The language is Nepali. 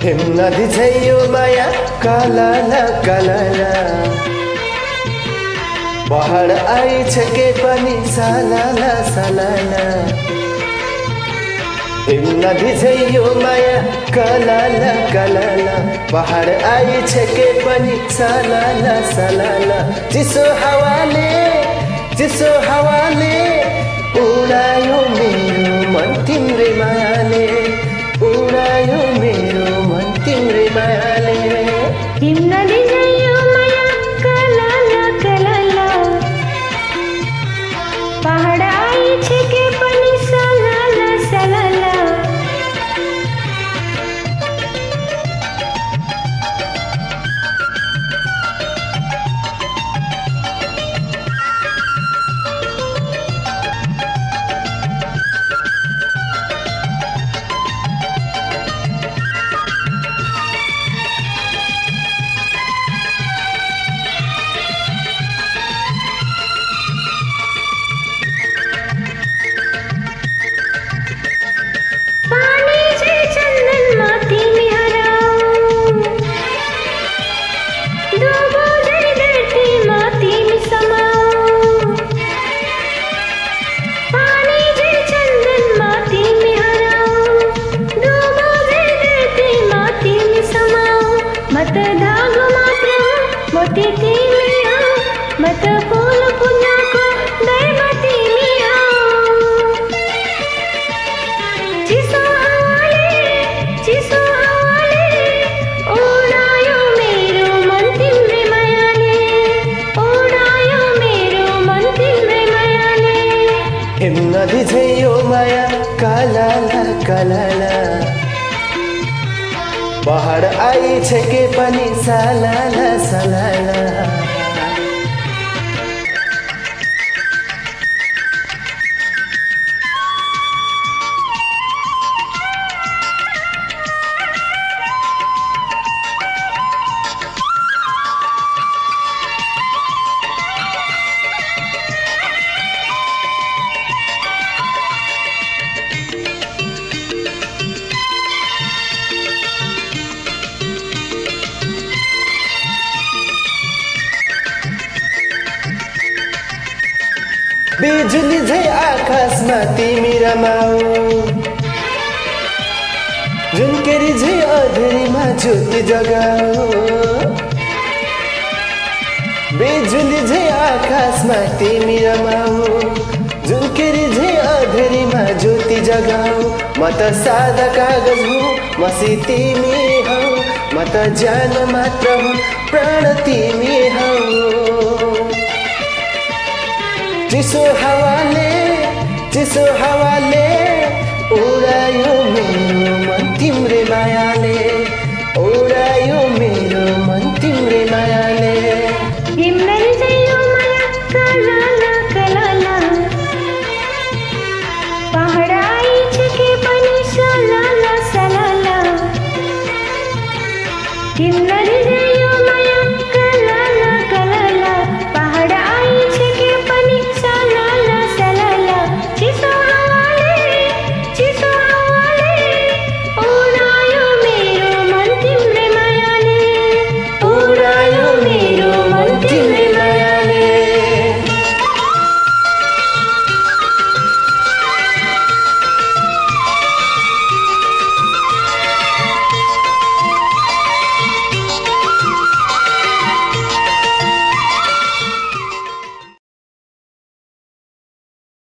हिमनदी झैयो माया कलाला कलाला पहाड आइछ के पनि सालाला सालाला हिमनदी झैयो माया कलाला कलाला पहाड आइछ के पनि सालाला सालाला चिसो हावाले उडायो मेरो मन तिम्रै मायाले उडायो मेरो मन तिम्रै मायाले हिमनदी झैयो माया कलाला कलाला पहाड आइछ के पनि सालाला सालाला मत धागो मात्र मोती तिमी मत फूल पुजाको दैव तिमी चिसो हावाले उडायो मेरो मन तिम्रै मायाले उडायो मेरो मन तिम्रै मायाले हिमनदी झैयो माया कलाला कलाला पहाड आइछ के पनि सालाला सालाला बिजुली झै आकाशमा तिमी रमाऊ झुन्केरी झै अँधेरीमा ज्योति जगाऊ बिजुली झै आकाशमा तिमी रमाऊ झुन्केरी झै अँधेरीमा ज्योति जगाऊ म त सादा कागज हुँ मसी तिमी हौ म त जान मात्र हुँ प्राण तिमी हौ चिसो हावाले उडायो मेरो मन तिम्रै मायाले उडायो मेरो मन तिम्रै मायाले हिमनदी झैयो माया कलाला कलाला पहाड